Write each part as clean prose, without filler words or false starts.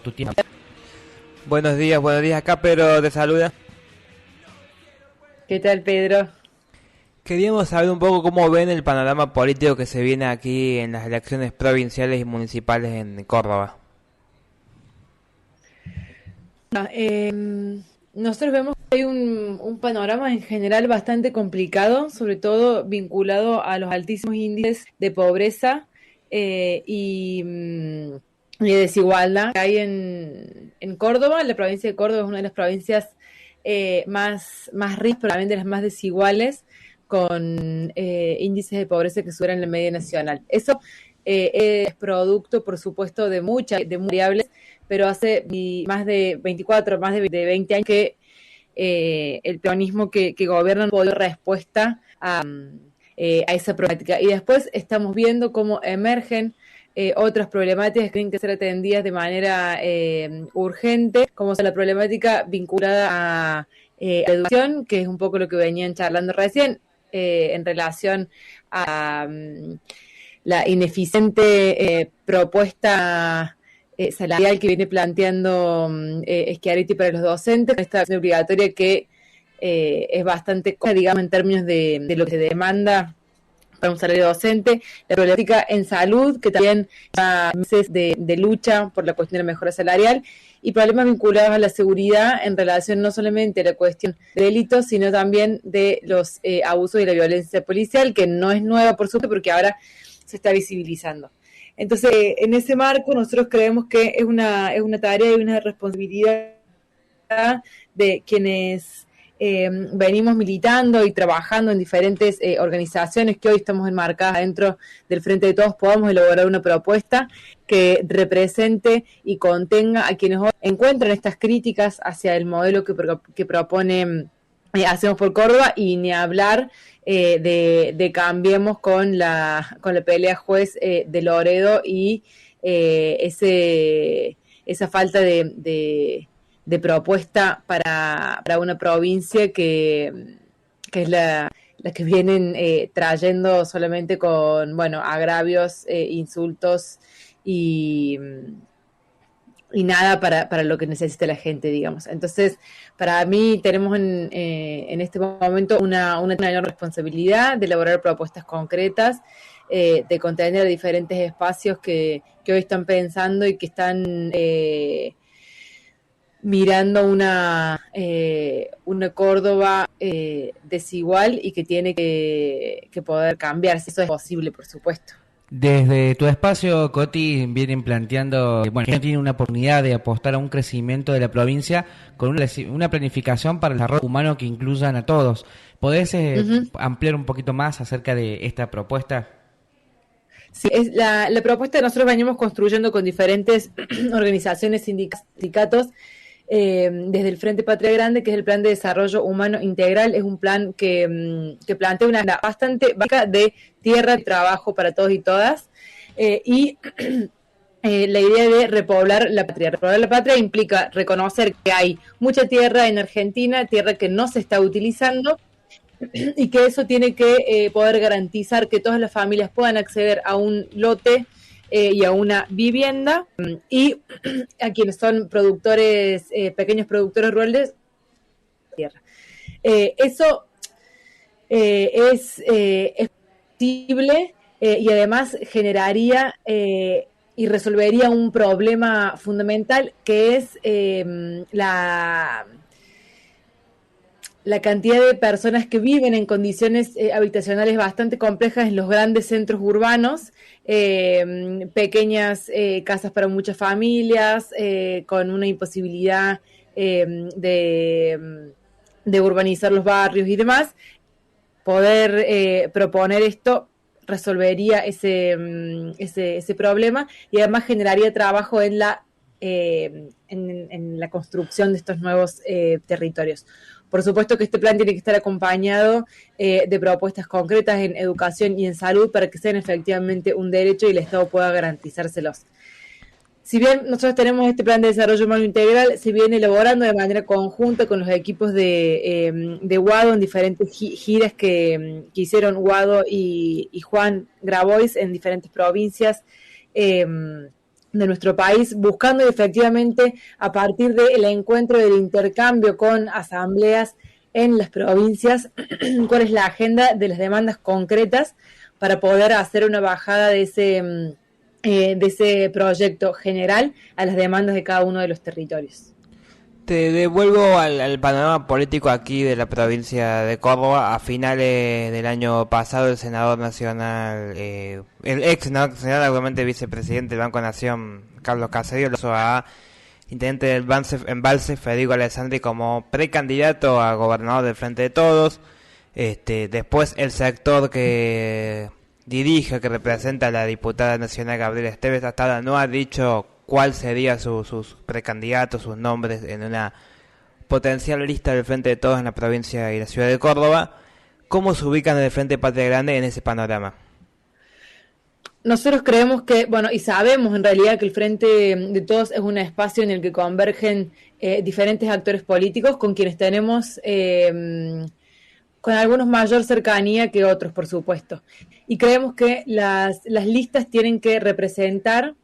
tu tiempo. Buenos días, acá Pedro te saluda. ¿Qué tal, Pedro? Queríamos saber un poco cómo ven el panorama político que se viene aquí en las elecciones provinciales y municipales en Córdoba. Nosotros vemos que hay un panorama en general bastante complicado, sobre todo vinculado a los altísimos índices de pobreza y de desigualdad que hay en Córdoba. La provincia de Córdoba es una de las provincias más ricas, pero también de las más desiguales, con índices de pobreza que superan la media nacional. Eso es producto, por supuesto, de muchas variables, pero hace más de 20 años que el peronismo que gobierna no puede dar respuesta a esa problemática. Y después estamos viendo cómo emergen otras problemáticas que tienen que ser atendidas de manera urgente, como la problemática vinculada a la educación, que es un poco lo que venían charlando recién, en relación a la ineficiente propuesta salarial que viene planteando Schiaretti para los docentes, esta acción obligatoria que es bastante cosa, digamos, en términos de lo que se demanda para un salario docente, la problemática en salud, que también ha meses de lucha por la cuestión de la mejora salarial, y problemas vinculados a la seguridad en relación no solamente a la cuestión de delitos, sino también de los abusos y la violencia policial, que no es nueva, por supuesto, porque ahora se está visibilizando. Entonces, en ese marco, nosotros creemos que es una tarea y una responsabilidad de quienes venimos militando y trabajando en diferentes organizaciones que hoy estamos enmarcadas dentro del Frente de Todos, podamos elaborar una propuesta que represente y contenga a quienes hoy encuentran estas críticas hacia el modelo que propone Hacemos por Córdoba, y ni hablar de Cambiemos con la pelea juez de Loredo y esa falta de propuesta para una provincia que es la que vienen trayendo solamente con, agravios, insultos y nada para lo que necesita la gente, digamos. Entonces, para mí tenemos en este momento una enorme responsabilidad de elaborar propuestas concretas, de contener diferentes espacios que hoy están pensando y que están mirando una Córdoba desigual y que tiene que poder cambiarse. Eso es posible, por supuesto. Desde tu espacio, Coti, vienen planteando que no tiene una oportunidad de apostar a un crecimiento de la provincia con una planificación para el desarrollo humano que incluyan a todos. ¿Podés ampliar un poquito más acerca de esta propuesta? Sí, es la propuesta que nosotros venimos construyendo con diferentes organizaciones, sindicatos, desde el Frente Patria Grande, que es el Plan de Desarrollo Humano Integral. Es un plan que plantea una agenda bastante básica de tierra y trabajo para todos y todas, y la idea de repoblar la patria. Repoblar la patria implica reconocer que hay mucha tierra en Argentina, tierra que no se está utilizando, y que eso tiene que poder garantizar que todas las familias puedan acceder a un lote y a una vivienda, y a quienes son productores, pequeños productores rurales, tierra. Eso es posible, y además generaría y resolvería un problema fundamental, que es la cantidad de personas que viven en condiciones habitacionales bastante complejas en los grandes centros urbanos, pequeñas casas para muchas familias, con una imposibilidad de urbanizar los barrios y demás. Poder proponer esto resolvería ese problema, y además generaría trabajo en la construcción de estos nuevos territorios. Por supuesto que este plan tiene que estar acompañado de propuestas concretas en educación y en salud para que sean efectivamente un derecho y el Estado pueda garantizárselos. Si bien nosotros tenemos este plan de desarrollo humano integral, se viene elaborando de manera conjunta con los equipos de Guado en diferentes giras que hicieron Guado y Juan Grabois en diferentes provincias, de nuestro país, buscando efectivamente a partir del encuentro del intercambio con asambleas en las provincias, cuál es la agenda de las demandas concretas para poder hacer una bajada de ese proyecto general a las demandas de cada uno de los territorios. Te devuelvo al panorama político aquí de la provincia de Córdoba. A finales del año pasado, el senador nacional, el ex senador nacional, actualmente vicepresidente del Banco Nación, Carlos Caserio, lo hizo a intendente del Embalse, Federico Alessandri, como precandidato a gobernador del Frente de Todos. Después el sector que dirige, que representa a la diputada nacional Gabriela Esteves, hasta ahora no ha dicho cuál sería sus precandidatos, sus nombres en una potencial lista del Frente de Todos en la provincia y la ciudad de Córdoba. ¿Cómo se ubican en el Frente Patria Grande en ese panorama? Nosotros creemos que, bueno, y sabemos en realidad que el Frente de Todos es un espacio en el que convergen diferentes actores políticos con quienes tenemos con algunos mayor cercanía que otros, por supuesto. Y creemos que las listas tienen que representar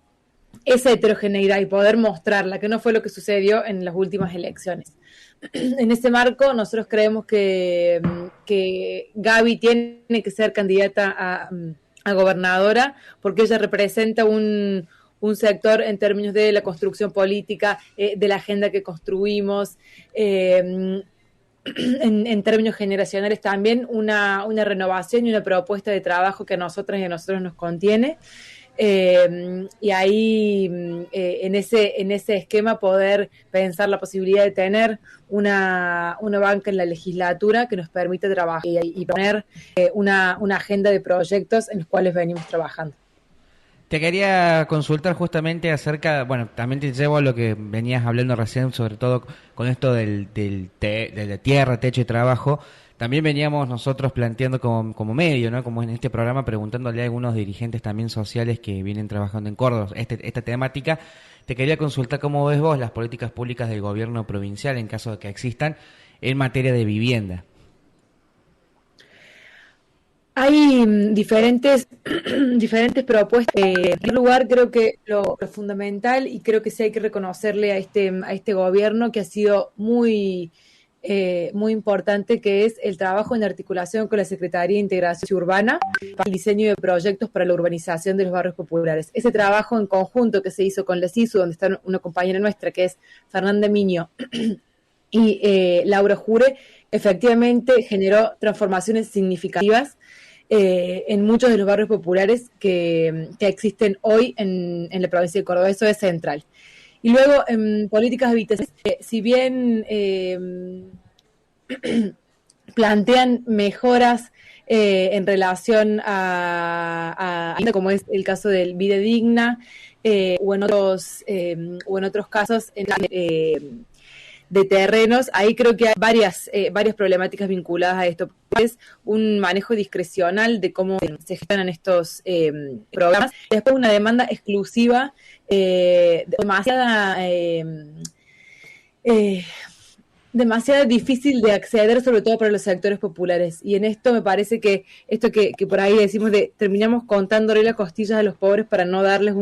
esa heterogeneidad y poder mostrarla, que no fue lo que sucedió en las últimas elecciones. En ese marco, nosotros creemos que Gaby tiene que ser candidata a gobernadora, porque ella representa un sector en términos de la construcción política, de la agenda que construimos, en términos generacionales también, una renovación y una propuesta de trabajo que a nosotras y a nosotros nos contiene. Y ahí en ese esquema poder pensar la posibilidad de tener una banca en la legislatura que nos permita trabajar y poner una agenda de proyectos en los cuales venimos trabajando. Te quería consultar justamente acerca, bueno, también te llevo a lo que venías hablando recién, sobre todo con esto de tierra, techo y trabajo. También veníamos nosotros planteando como medio, ¿no? Como en este programa, preguntándole a algunos dirigentes también sociales que vienen trabajando en Córdoba esta temática. Te quería consultar cómo ves vos las políticas públicas del gobierno provincial, en caso de que existan, en materia de vivienda. Hay diferentes propuestas. En primer lugar, creo que lo fundamental, y creo que sí hay que reconocerle a este gobierno, que ha sido muy importante, que es el trabajo en articulación con la Secretaría de Integración Urbana para el diseño de proyectos para la urbanización de los barrios populares. Ese trabajo en conjunto que se hizo con la CISU, donde está una compañera nuestra que es Fernanda Miño y Laura Jure, efectivamente generó transformaciones significativas en muchos de los barrios populares que existen hoy en la provincia de Córdoba. Eso es central. Y luego, en políticas habitacionales, si bien plantean mejoras en relación a como es el caso del Vida Digna, o en otros casos de terrenos, ahí creo que hay varias problemáticas vinculadas a esto. Es un manejo discrecional de cómo se gestionan estos programas. Y después una demanda exclusiva, demasiado difícil de acceder, sobre todo para los sectores populares. Y en esto me parece que esto que por ahí decimos terminamos contándole las costillas a los pobres para no darles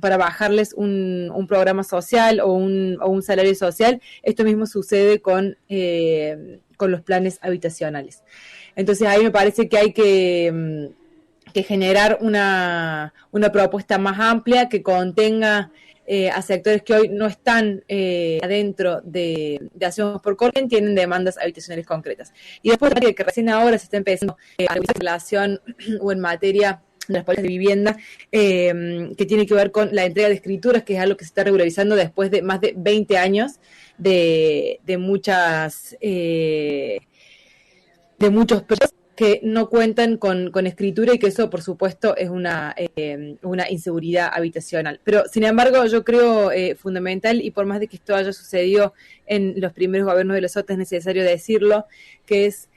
para bajarles un programa social o un salario social. Esto mismo sucede con los planes habitacionales. Entonces ahí me parece que hay que generar una propuesta más amplia que contenga a sectores que hoy no están adentro de Hacemos por Córdoba, tienen demandas habitacionales concretas. Y después que recién ahora se está empezando a revisar en relación o en materia de las políticas de vivienda, que tiene que ver con la entrega de escrituras, que es algo que se está regularizando después de más de 20 años de muchos proyectos que no cuentan con escritura, y que eso, por supuesto, es una inseguridad habitacional. Pero, sin embargo, yo creo fundamental, y por más de que esto haya sucedido en los primeros gobiernos de los OTA, es necesario decirlo, que es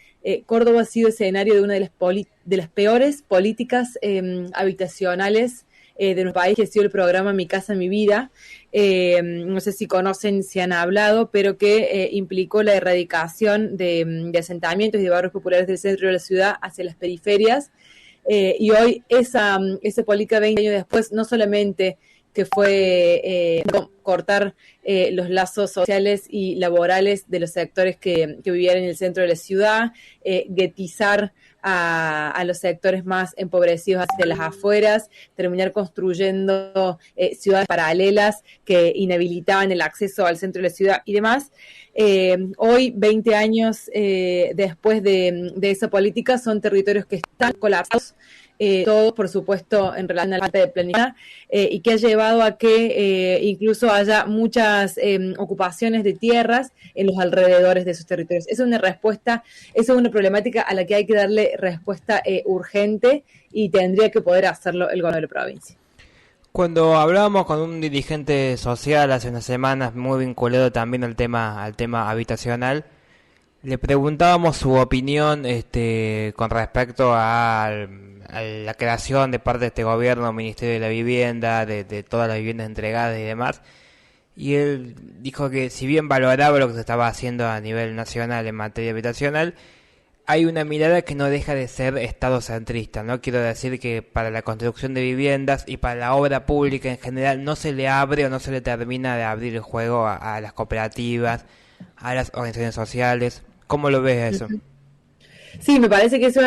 Córdoba ha sido escenario de una de las peores políticas habitacionales de nuestro país, que ha sido el programa Mi Casa, Mi Vida. No sé si conocen, si han hablado, pero que implicó la erradicación de asentamientos y de barrios populares del centro de la ciudad hacia las periferias, Y hoy esa política 20 años después no solamente que fue cortar los lazos sociales y laborales de los sectores que vivían en el centro de la ciudad, guetizar a los sectores más empobrecidos hacia las afueras, terminar construyendo ciudades paralelas que inhabilitaban el acceso al centro de la ciudad y demás. Hoy, 20 años después de esa política, son territorios que están colapsados, todo, por supuesto, en relación a la falta de planificación, y que ha llevado a que incluso haya muchas ocupaciones de tierras en los alrededores de esos territorios. Esa es una respuesta, esa es una problemática a la que hay que darle respuesta urgente y tendría que poder hacerlo el gobierno de la provincia. Cuando hablábamos con un dirigente social hace unas semanas, muy vinculado también al tema habitacional, le preguntábamos su opinión con respecto a la creación de parte de este gobierno, Ministerio de la Vivienda, de todas las viviendas entregadas y demás. Y él dijo que si bien valoraba lo que se estaba haciendo a nivel nacional en materia habitacional, hay una mirada que no deja de ser estadocentrista, ¿no? Quiero decir que para la construcción de viviendas y para la obra pública en general no se le abre o no se le termina de abrir el juego a las cooperativas, a las organizaciones sociales. ¿Cómo lo ves eso? Sí, me parece que eso es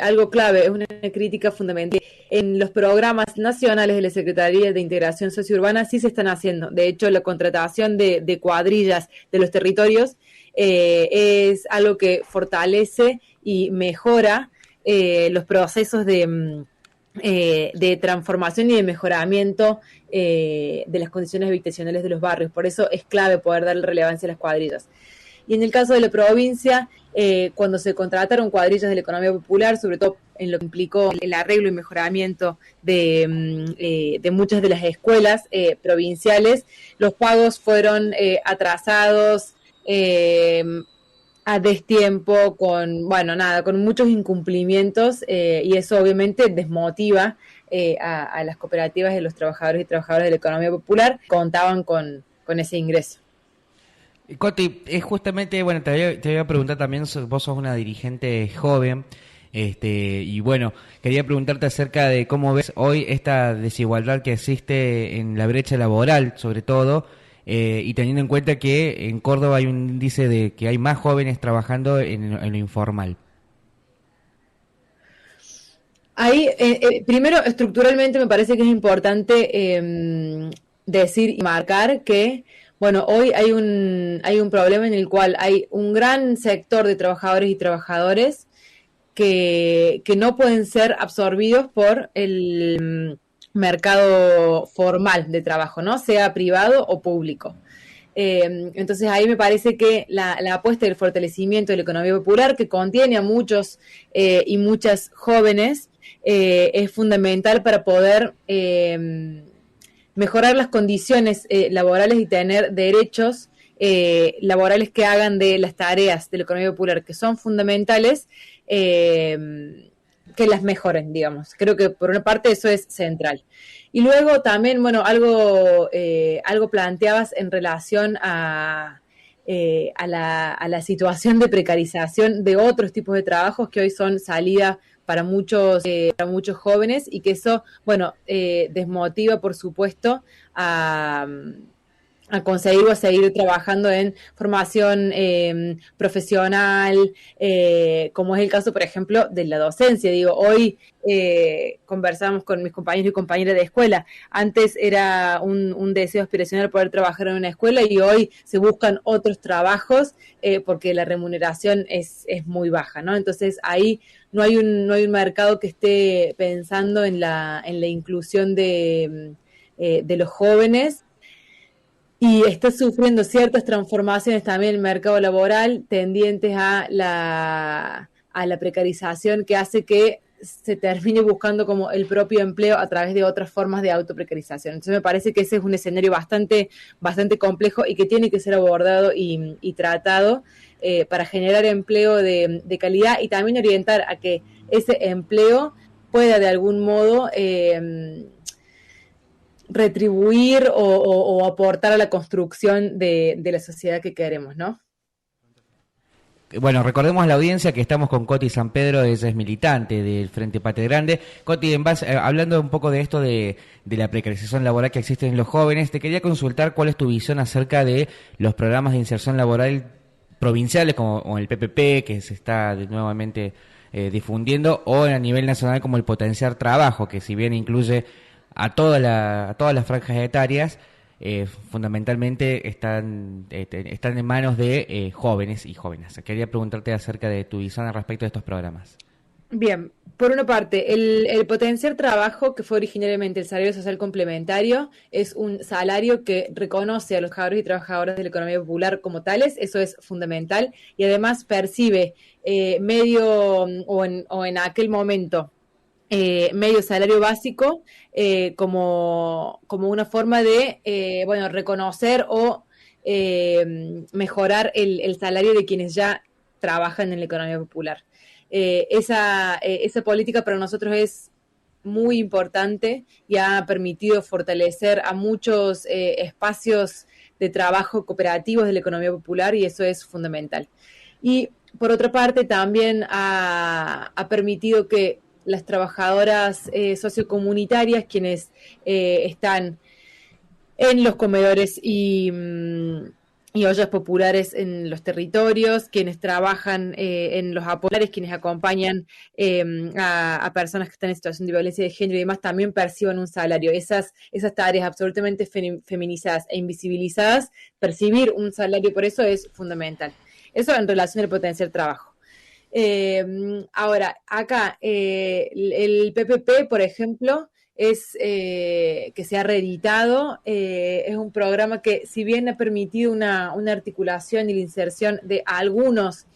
algo clave, es una crítica fundamental. En los programas nacionales de la Secretaría de Integración Sociourbana sí se están haciendo. De hecho, la contratación de cuadrillas de los territorios es algo que fortalece y mejora los procesos de transformación y de mejoramiento de las condiciones habitacionales de los barrios. Por eso es clave poder darle relevancia a las cuadrillas. Y en el caso de la provincia, cuando se contrataron cuadrillas de la economía popular, sobre todo en lo que implicó el arreglo y mejoramiento de muchas de las escuelas provinciales, los pagos fueron atrasados, a destiempo, con muchos incumplimientos, y eso obviamente desmotiva a las cooperativas y los trabajadores y trabajadoras de la economía popular, contaban con ese ingreso. Coti, es justamente, bueno, te voy a preguntar también, vos sos una dirigente joven, y bueno, quería preguntarte acerca de cómo ves hoy esta desigualdad que existe en la brecha laboral, sobre todo, y teniendo en cuenta que en Córdoba hay un índice de que hay más jóvenes trabajando en lo informal. Ahí, primero, estructuralmente me parece que es importante decir y marcar que, bueno, hoy hay un problema en el cual hay un gran sector de trabajadores y trabajadoras que no pueden ser absorbidos por el mercado formal de trabajo, ¿no? Sea privado o público. Entonces ahí me parece que la apuesta y el fortalecimiento de la economía popular, que contiene a muchos y muchas jóvenes, es fundamental para poder mejorar las condiciones laborales y tener derechos laborales que hagan de las tareas de la economía popular, que son fundamentales, que las mejoren, digamos. Creo que por una parte eso es central. Y luego también, bueno, algo planteabas en relación a la situación de precarización de otros tipos de trabajos que hoy son salida para muchos jóvenes, y que eso, bueno, desmotiva, por supuesto, a conseguir o a seguir trabajando en formación profesional, como es el caso, por ejemplo, de la docencia. Digo, hoy conversamos con mis compañeros y compañeras de escuela. Antes era un deseo aspiracional poder trabajar en una escuela, y hoy se buscan otros trabajos porque la remuneración es muy baja, ¿no? Entonces ahí no hay un mercado que esté pensando en la inclusión de los jóvenes, y está sufriendo ciertas transformaciones también el mercado laboral tendientes a la precarización, que hace que se termine buscando como el propio empleo a través de otras formas de autoprecarización. Entonces me parece que ese es un escenario bastante complejo y que tiene que ser abordado y tratado para generar empleo de calidad, y también orientar a que ese empleo pueda de algún modo retribuir o aportar a la construcción de la sociedad que queremos, ¿no? Bueno, recordemos a la audiencia que estamos con Coti San Pedro, ella es militante del Frente Patria Grande. Coti, hablando un poco de esto de la precarización laboral que existe en los jóvenes, te quería consultar cuál es tu visión acerca de los programas de inserción laboral provinciales como el PPP, que se está nuevamente difundiendo, o a nivel nacional como el Potenciar Trabajo, que si bien incluye a todas las franjas etarias, fundamentalmente están en manos de jóvenes y jóvenes. Quería preguntarte acerca de tu visión al respecto de estos programas. Bien, por una parte, el Potenciar Trabajo, que fue originariamente el salario social complementario, es un salario que reconoce a los trabajadores y trabajadoras de la economía popular como tales, eso es fundamental, y además percibe o en aquel momento medio salario básico como una forma de reconocer o mejorar el salario de quienes ya trabajan en la economía popular. Esa política para nosotros es muy importante y ha permitido fortalecer a muchos espacios de trabajo cooperativos de la economía popular, y eso es fundamental. Y por otra parte también ha permitido que las trabajadoras sociocomunitarias, quienes están en los comedores y ollas populares en los territorios, quienes trabajan en los apolares, quienes acompañan a personas que están en situación de violencia de género y demás, también perciban un salario. Esas tareas absolutamente feminizadas e invisibilizadas, percibir un salario por eso es fundamental. Eso en relación al Potenciar Trabajo. Ahora, acá el PPP, por ejemplo, que se ha reeditado, es un programa que, si bien ha permitido una articulación y la inserción de algunos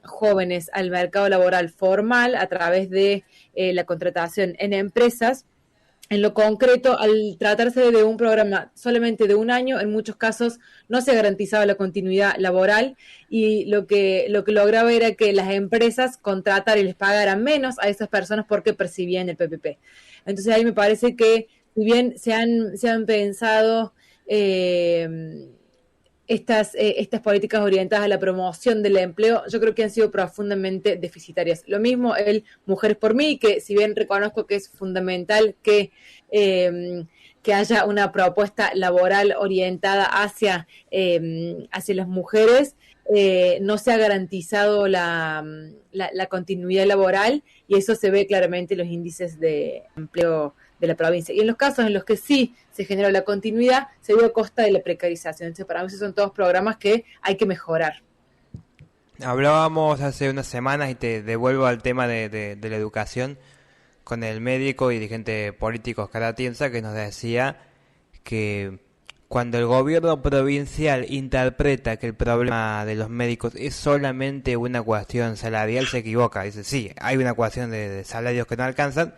jóvenes al mercado laboral formal a través de la contratación en empresas, en lo concreto, al tratarse de un programa solamente de un año, en muchos casos no se garantizaba la continuidad laboral, y lo que lograba era que las empresas contrataran y les pagaran menos a esas personas porque percibían el PPP. Entonces ahí me parece que, si bien se han pensado estas políticas orientadas a la promoción del empleo, yo creo que han sido profundamente deficitarias. Lo mismo el Mujeres por Mí, que si bien reconozco que es fundamental que haya una propuesta laboral orientada hacia las mujeres, no se ha garantizado la continuidad laboral, y eso se ve claramente en los índices de empleo de la provincia. Y en los casos en los que sí se generó la continuidad, se dio a costa de la precarización. Entonces, para mí esos son todos programas que hay que mejorar. Hablábamos hace unas semanas, y te devuelvo al tema de la educación, con el médico y dirigente político Oscar Atienza, que nos decía que cuando el gobierno provincial interpreta que el problema de los médicos es solamente una cuestión salarial, se equivoca. Dice, sí, hay una cuestión de salarios que no alcanzan,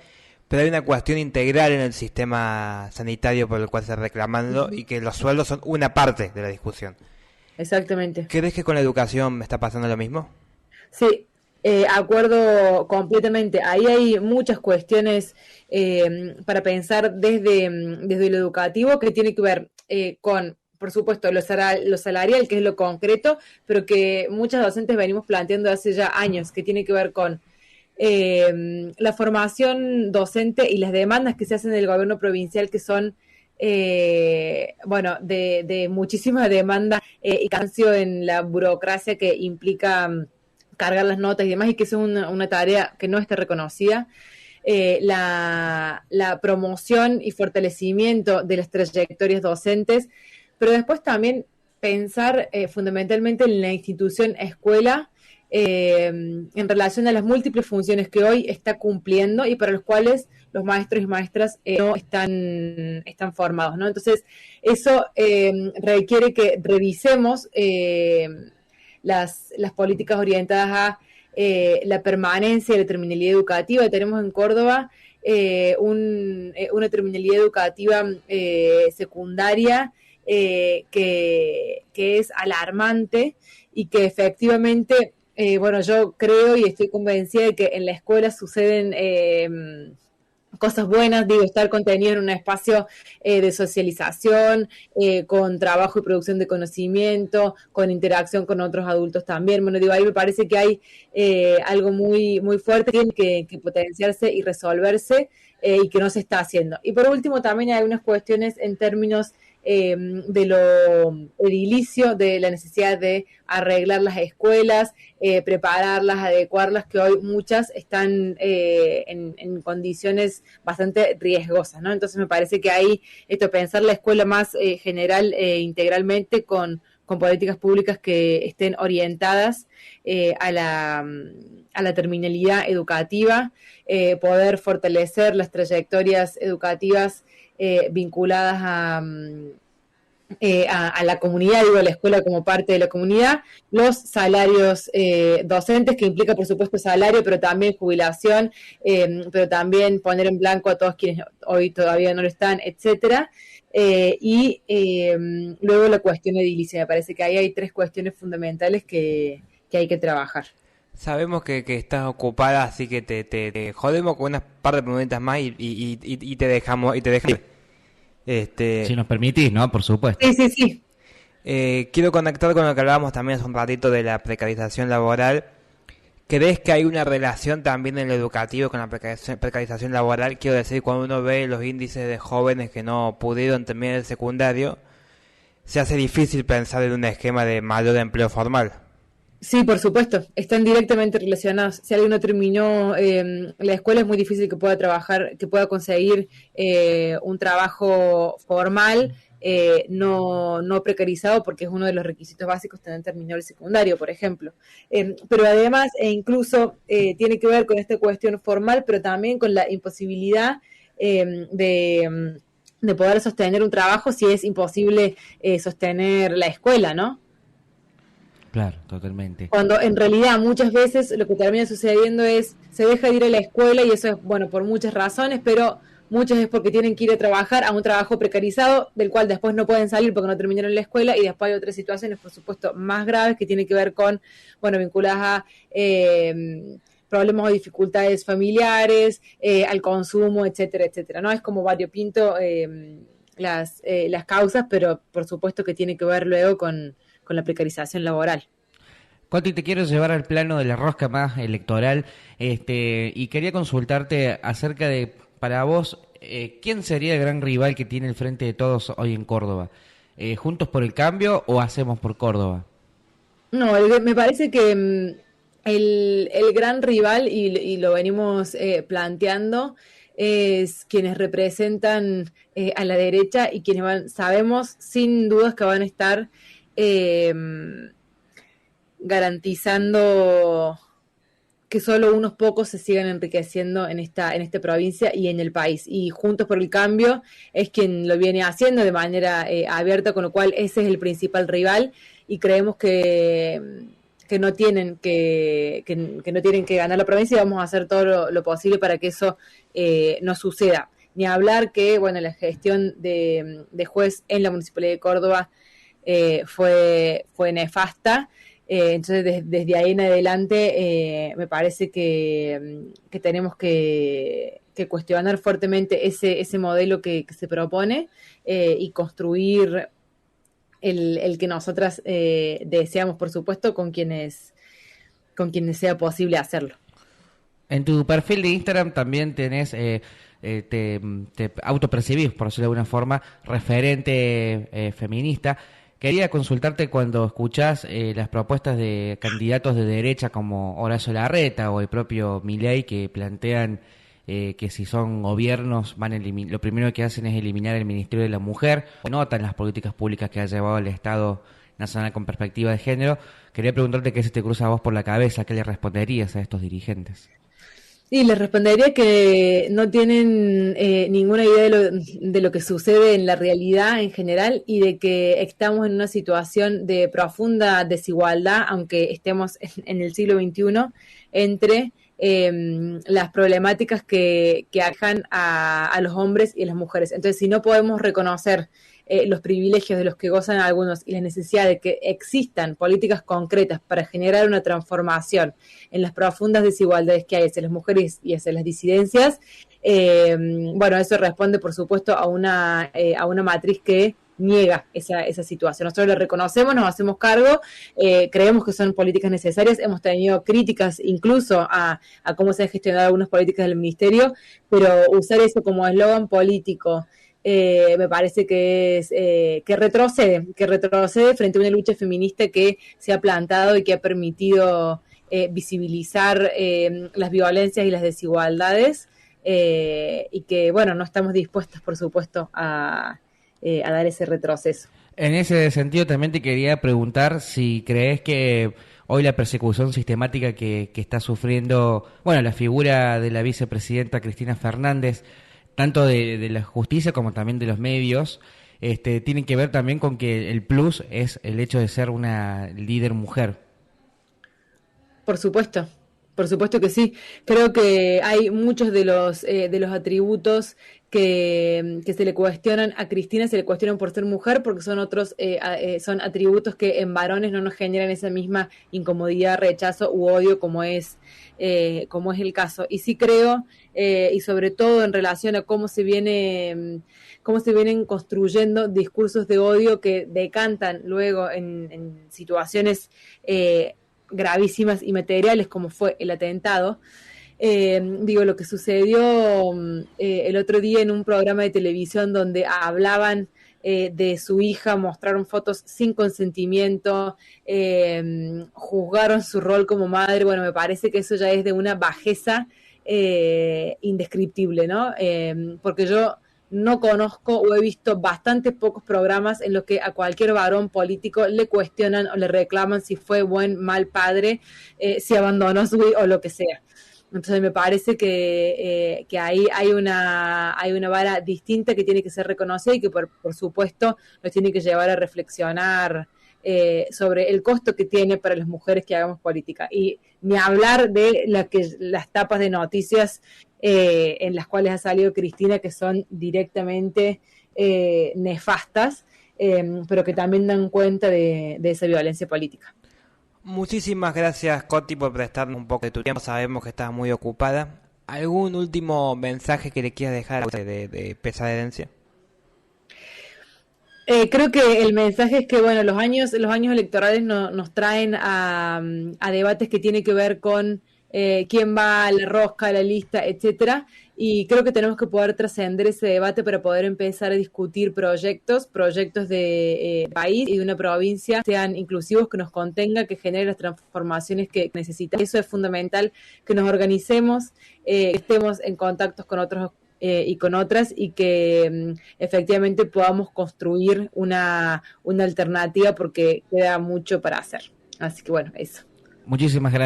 pero hay una cuestión integral en el sistema sanitario por el cual se está reclamando, y que los sueldos son una parte de la discusión. Exactamente. ¿Crees que con la educación me está pasando lo mismo? Sí, acuerdo completamente. Ahí hay muchas cuestiones para pensar desde lo educativo, que tiene que ver con, por supuesto, lo salarial, que es lo concreto, pero que muchas docentes venimos planteando hace ya años, que tiene que ver con la formación docente y las demandas que se hacen del gobierno provincial, que son de muchísima demanda y cansancio en la burocracia que implica cargar las notas y demás, y que eso es una tarea que no está reconocida. La promoción y fortalecimiento de las trayectorias docentes, pero después también pensar fundamentalmente en la institución escuela, en relación a las múltiples funciones que hoy está cumpliendo y para los cuales los maestros y maestras no están formados, ¿no? Entonces, eso requiere que revisemos las políticas orientadas a la permanencia y la terminalidad educativa. Tenemos en Córdoba una terminalidad educativa secundaria que es alarmante, y que efectivamente, yo creo y estoy convencida de que en la escuela suceden cosas buenas, digo, estar contenido en un espacio de socialización, con trabajo y producción de conocimiento, con interacción con otros adultos también. Bueno, digo, ahí me parece que hay algo muy, muy fuerte que tiene que potenciarse y resolverse y que no se está haciendo. Y por último, también hay unas cuestiones en términos de lo edilicio, de la necesidad de arreglar las escuelas, prepararlas, adecuarlas, que hoy muchas están en condiciones bastante riesgosas, ¿no? Entonces me parece que ahí pensar la escuela más general, integralmente, con políticas públicas que estén orientadas a la terminalidad educativa, poder fortalecer las trayectorias educativas vinculadas a la comunidad, digo, a la escuela como parte de la comunidad, los salarios docentes, que implica, por supuesto, salario, pero también jubilación, pero también poner en blanco a todos quienes hoy todavía no lo están, etcétera. Y luego la cuestión edilicia. Me parece que ahí hay tres cuestiones fundamentales que hay que trabajar. Sabemos que estás ocupada, así que te jodemos con unas par de preguntas más y te dejamos. Si nos permitís, ¿no? Por supuesto. Sí, sí, sí. Quiero conectar con lo que hablábamos también hace un ratito de la precarización laboral. ¿Crees que hay una relación también en lo educativo con la precarización laboral? Quiero decir, cuando uno ve los índices de jóvenes que no pudieron terminar el secundario, se hace difícil pensar en un esquema de mayor empleo formal. Sí, por supuesto, están directamente relacionados. Si alguien no terminó la escuela, es muy difícil que pueda trabajar, que pueda conseguir un trabajo formal, no precarizado, porque es uno de los requisitos básicos tener terminado el secundario, por ejemplo. Pero además, incluso tiene que ver con esta cuestión formal, pero también con la imposibilidad de poder sostener un trabajo si es imposible sostener la escuela, ¿no? Claro, totalmente. Cuando en realidad muchas veces lo que termina sucediendo es, se deja de ir a la escuela, y eso es, bueno, por muchas razones, pero muchas es porque tienen que ir a trabajar a un trabajo precarizado, del cual después no pueden salir porque no terminaron la escuela, y después hay otras situaciones, por supuesto, más graves, que tienen que ver con, bueno, vinculadas a problemas o dificultades familiares, al consumo, etcétera, etcétera, ¿no? Es como variopinto las causas, pero por supuesto que tiene que ver luego con la precarización laboral. Coti, te quiero llevar al plano de la rosca más electoral, y quería consultarte acerca de, para vos, ¿quién sería el gran rival que tiene el Frente de Todos hoy en Córdoba? ¿Juntos por el Cambio o Hacemos por Córdoba? No, me parece que el gran rival, y lo venimos planteando, es quienes representan a la derecha, y quienes sabemos sin dudas que van a estar garantizando que solo unos pocos se sigan enriqueciendo en esta provincia y en el país. Y Juntos por el Cambio es quien lo viene haciendo de manera abierta, con lo cual ese es el principal rival, y creemos que no tienen que no tienen que ganar la provincia, y vamos a hacer todo lo posible para que eso no suceda. Ni hablar que, bueno, la gestión de juez en la Municipalidad de Córdoba fue nefasta. Entonces, desde ahí en adelante, me parece que tenemos que cuestionar fuertemente ese modelo que se propone, y construir el que nosotras deseamos, por supuesto, con quienes sea posible hacerlo. En tu perfil de Instagram también tenés, te autopercibís, por decirlo de alguna forma, referente feminista. Quería consultarte, cuando escuchás las propuestas de candidatos de derecha como Horacio Larreta o el propio Milei, que plantean que si son gobiernos lo primero que hacen es eliminar el Ministerio de la Mujer, o notan las políticas públicas que ha llevado el Estado Nacional con perspectiva de género. Quería preguntarte qué se te cruza a vos por la cabeza, qué le responderías a estos dirigentes. Y les respondería que no tienen ninguna idea de lo que sucede en la realidad en general, y de que estamos en una situación de profunda desigualdad, aunque estemos en el siglo XXI, entre las problemáticas que aquejan a los hombres y a las mujeres. Entonces, si no podemos reconocer los privilegios de los que gozan algunos y la necesidad de que existan políticas concretas para generar una transformación en las profundas desigualdades que hay hacia las mujeres y hacia las disidencias, Bueno, eso responde, por supuesto, a una matriz que niega esa situación. Nosotros lo reconocemos, nos hacemos cargo, creemos que son políticas necesarias, hemos tenido críticas incluso a cómo se han gestionado algunas políticas del ministerio, pero usar eso como eslogan político me parece que retrocede frente a una lucha feminista que se ha plantado y que ha permitido visibilizar las violencias y las desigualdades, y que, bueno, no estamos dispuestas, por supuesto, a dar ese retroceso. En ese sentido también te quería preguntar si crees que hoy la persecución sistemática que está sufriendo, bueno, la figura de la vicepresidenta Cristina Fernández, tanto de la justicia como también de los medios, tienen que ver también con que el plus es el hecho de ser una líder mujer. Por supuesto que sí. Creo que hay muchos de los atributos que se le cuestionan a Cristina, se le cuestionan por ser mujer, porque son otros, son atributos que en varones no nos generan esa misma incomodidad, rechazo u odio como es el caso. Y sí creo, y sobre todo en relación a cómo se vienen construyendo discursos de odio que decantan luego en situaciones gravísimas y materiales como fue el atentado. Lo que sucedió el otro día en un programa de televisión donde hablaban de su hija, mostraron fotos sin consentimiento, juzgaron su rol como madre. Bueno, me parece que eso ya es de una bajeza indescriptible, ¿no? Porque yo no conozco o he visto bastante pocos programas en los que a cualquier varón político le cuestionan o le reclaman si fue buen, mal padre, si abandonó a su hijo o lo que sea. Entonces me parece que ahí hay una vara distinta que tiene que ser reconocida y que por supuesto nos tiene que llevar a reflexionar sobre el costo que tiene para las mujeres que hagamos política. Y ni hablar de las tapas de noticias en las cuales ha salido Cristina, que son directamente nefastas, pero que también dan cuenta de esa violencia política. Muchísimas gracias, Coti, por prestarnos un poco de tu tiempo. Sabemos que estás muy ocupada. ¿Algún último mensaje que le quieras dejar de Pesada Herencia? Creo que el mensaje es que, bueno, los años electorales nos traen a debates que tienen que ver con quién va a la rosca, a la lista, etcétera, y creo que tenemos que poder trascender ese debate para poder empezar a discutir proyectos de país y de una provincia sean inclusivos, que nos contenga, que genere las transformaciones que necesitamos. Eso es fundamental, que nos organicemos, que estemos en contactos con otros y con otras, y que efectivamente podamos construir una alternativa, porque queda mucho para hacer. Así que bueno, eso. Muchísimas gracias.